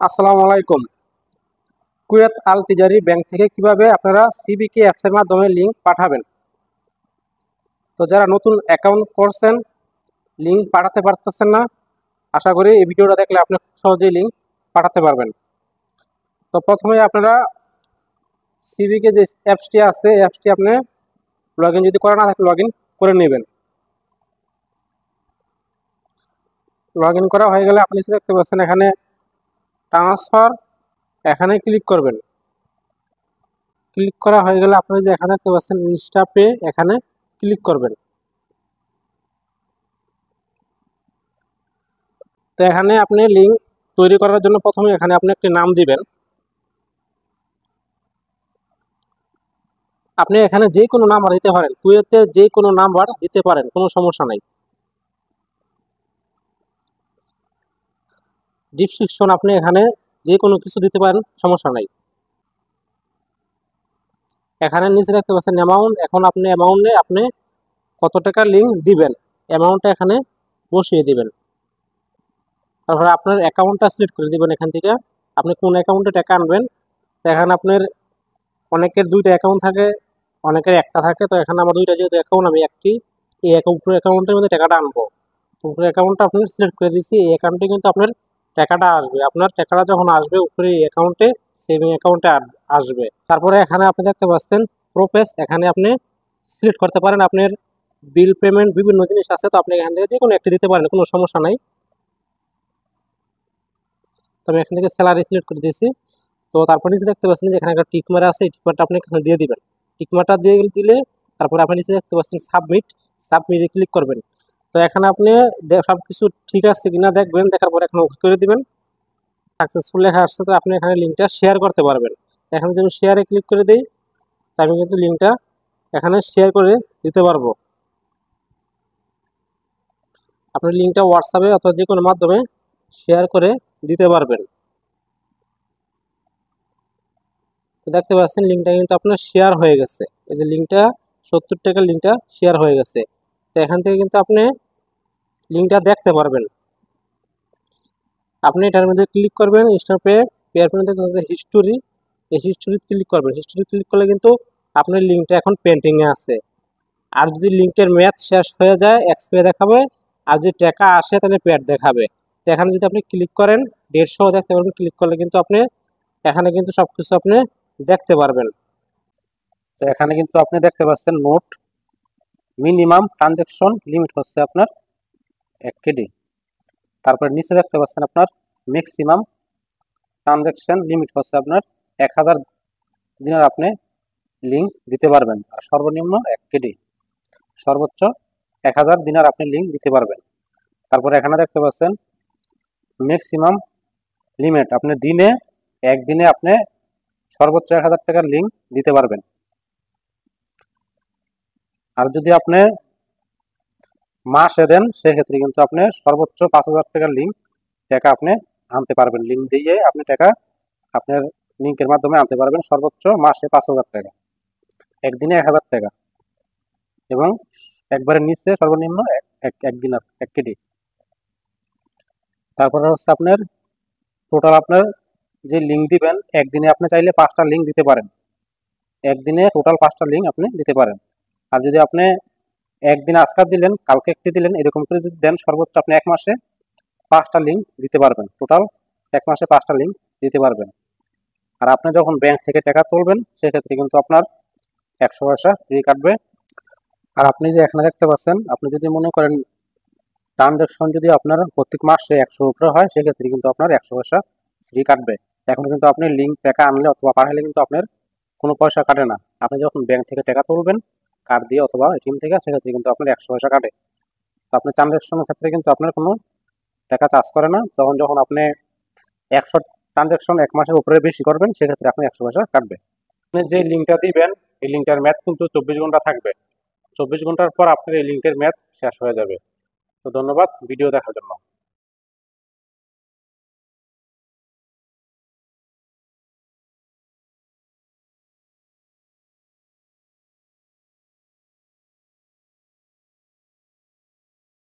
আসসালামু আলাইকুম। কুয়েত আল তিজারি ব্যাংক থেকে কিভাবে আপনারা সিবিকে অ্যাপস এর মাধ্যমে লিংক পাঠাবেন। তো যারা নতুন অ্যাকাউন্ট করছেন, লিংক পাঠাতে পারতেছেন না, আশা করি এই ভিডিওটা দেখলে আপনি সহজেই লিংক পাঠাতে পারবেন। তো প্রথমে আপনারা সিবিকে যে অ্যাপসটি আছে, অ্যাপসটি আপনি লগ ইন যদি করা না থাকে লগ ইন করে নেবেন। লগ ইন করা হয়ে গেলে আপনি দেখতে পাচ্ছেন এখানে ট্রান্সফার, এখানে ক্লিক করবেন। ক্লিক করা হয়ে গেলে আপনি যে এখানে দেখতে পাচ্ছেন ইনস্টা পে, এখানে ক্লিক করবেন। তো এখানে আপনি লিঙ্ক তৈরি করার জন্য প্রথমে এখানে আপনি একটি নাম দিবেন। আপনি এখানে যে কোনো নাম্বার দিতে পারেন, কুয়েতে যে কোনো নাম্বার দিতে পারেন, কোনো সমস্যা নাই। ডিসক্রিপশন আপনি এখানে যে কোনো কিছু দিতে পারেন, সমস্যা নাই। এখানে নিচে দেখতে পাচ্ছেন অ্যামাউন্ট, এখন আপনি অ্যামাউন্টে আপনি কত টাকা লিঙ্ক দিবেন, অ্যামাউন্টটা এখানে বসিয়ে দিবেন। তারপরে আপনার অ্যাকাউন্টটা সিলেক্ট করে দিবেন। এখান থেকে আপনি কোন অ্যাকাউন্টে টাকা আনবেন। তো এখানে আপনার অনেকের দুইটা অ্যাকাউন্ট থাকে, অনেকের একটা থাকে। তো এখানে আমার দুইটা যেহেতু অ্যাকাউন্ট, আমি একটি এই অ্যাকাউন্টের মধ্যে টাকাটা আনবো। তো উপরে অ্যাকাউন্টটা আপনি সিলেক্ট করে দিচ্ছি। এই অ্যাকাউন্টে কিন্তু আপনার টাকাটা আসবে। আপনার টাকাটা যখন আসবে উপরে এই অ্যাকাউন্টে, সেভিং অ্যাকাউন্টে আসবে। তারপরে এখানে আপনি দেখতে পাচ্ছেন প্রোপেস, এখানে আপনি সিলেক্ট করতে পারেন। আপনার বিল পেমেন্ট বিভিন্ন জিনিস আছে, তো আপনি এখান থেকে যে কোনো একটি দিতে পারেন, কোনো সমস্যা নাই। তো আমি এখান থেকে স্যালারি সিলেক্ট করে দিয়েছি। তো তারপর নিচে দেখতে পাচ্ছেন যে এখানে একটা টিক মারা আছে, এই টিক মারটা আপনি এখানে দিয়ে দিবেন। টিক মারটা দিয়ে দিলে তারপরে আপনি নিচে দেখতে পাচ্ছেন সাবমিটে ক্লিক করবেন। তো এখানে আপনি সব কিছু ঠিক আছে কিনা দেখবেন, দেখার পরে এখানে ওকে করে দিবেন। সাকসেসফুল লেখা আসছে, তো আপনি এখানে লিঙ্কটা শেয়ার করতে পারবেন। এখানে যদি আমি শেয়ারে ক্লিক করে দিই, তো আমি কিন্তু লিঙ্কটা এখানে শেয়ার করে দিতে পারবো। আপনি লিঙ্কটা হোয়াটসঅ্যাপে অথবা যে কোনো মাধ্যমে শেয়ার করে দিতে পারবেন। তো দেখতে পাচ্ছেন লিঙ্কটা কিন্তু আপনার শেয়ার হয়ে গেছে। এই যে লিঙ্কটা 70 টাকার লিঙ্কটা শেয়ার হয়ে গেছে। তো এখান থেকে কিন্তু আপনি লিঙ্কটা দেখতে পারবেন। আপনি এটার মধ্যে ক্লিক করবেন, ইনস্টা পে পেয়ার হিস্টোরি, এই হিস্টোরি ক্লিক করবেন। হিস্টোরি ক্লিক করলে কিন্তু আপনার লিঙ্কটা এখন পেন্টিংয়ে আছে। আর যদি লিঙ্কের মেয়াদ শেষ হয়ে যায় এক্সপায়ার দেখাবে, আর যদি টাকা আসে তাহলে পেড দেখাবে। তো এখানে যদি আপনি ক্লিক করেন 150 দেখতে পারবেন। ক্লিক করলে কিন্তু আপনি এখানে কিন্তু সব কিছু আপনি দেখতে পারবেন। তো এখানে কিন্তু আপনি দেখতে পাচ্ছেন নোট, মিনিমাম ট্রানজ্যাকশন লিমিট হচ্ছে আপনার 1 কেডি। তারপর নিচে দেখতে পাচ্ছেন আপনার ম্যাক্সিমাম ট্রানজ্যাকশন লিমিট হচ্ছে আপনার 1000 দিনের আপনি লিঙ্ক দিতে পারবেন। আর সর্বনিম্ন 1 কেডি, সর্বোচ্চ 1000 দিনের আপনি লিঙ্ক দিতে পারবেন। তারপরে এখানে দেখতে পাচ্ছেন ম্যাক্সিমাম লিমিট, আপনি দিনে একদিনে আপনি সর্বোচ্চ 1000 টাকার লিঙ্ক দিতে পারবেন। আর যদি আপনি মাসে দেন সেক্ষেত্রে কিন্তু আপনি সর্বোচ্চ 5000 টাকার টাকা আপনি আনতে পারবেন। লিঙ্ক দিয়ে আপনি টাকা আপনার লিঙ্কের মাধ্যমে আনতে পারবেন সর্বোচ্চ মাসে 5000 টাকা, একদিনে 1000 টাকা, এবং একবারে নিচে সর্বনিম্ন একদিন 1 কেডি। তারপরে হচ্ছে আপনার টোটাল আপনার যে লিঙ্ক দিবেন, একদিনে আপনি চাইলে 5টা লিঙ্ক দিতে পারেন। একদিনে টোটাল 5টা লিঙ্ক আপনি দিতে পারেন। আর যদি আপনি একদিন আজকাল দিলেন, কালকে একটি দিলেন, এরকম করে যদি দেন, সর্বোচ্চ আপনি 1 মাসে 5টা লিঙ্ক দিতে পারবেন। টোটাল 1 মাসে 5টা লিঙ্ক দিতে পারবেন। আর আপনি যখন ব্যাংক থেকে টাকা তুলবেন সেক্ষেত্রে কিন্তু আপনার 100 পয়সা ফ্রি কাটবে। আর আপনি যে এখানে দেখতে পাচ্ছেন, আপনি যদি মনে করেন ট্রানজ্যাকশন যদি আপনার প্রত্যেক মাসে 100 উপরে হয় সেক্ষেত্রে কিন্তু আপনার 100 পয়সা ফ্রি কাটবে। এখন কিন্তু আপনি লিঙ্ক টাকা আনলে অথবা পাঠালে কিন্তু আপনার কোনো পয়সা কাটে না। আপনি যখন ব্যাংক থেকে টাকা তুলবেন কার্ড দিয়ে অথবা এটিএম থেকে, সেক্ষেত্রে কিন্তু আপনার 100 পয়সা কাটে। তো আপনার ট্রানজ্যাকশনের ক্ষেত্রে কিন্তু আপনার কোনো টাকা চার্জ করে না। যখন আপনি 100 ট্রানজ্যাকশন 1 মাসের উপরে বেশি করবেন সেক্ষেত্রে আপনি 100 পয়সা কাটবে। আপনি যে লিঙ্কটা দিবেন এই লিঙ্কটার মেয়াদ কিন্তু 24 ঘন্টা থাকবে। 24 ঘন্টার পর আপনার এই লিঙ্কের মেয়াদ শেষ হয়ে যাবে। তো ধন্যবাদ ভিডিও দেখার জন্য।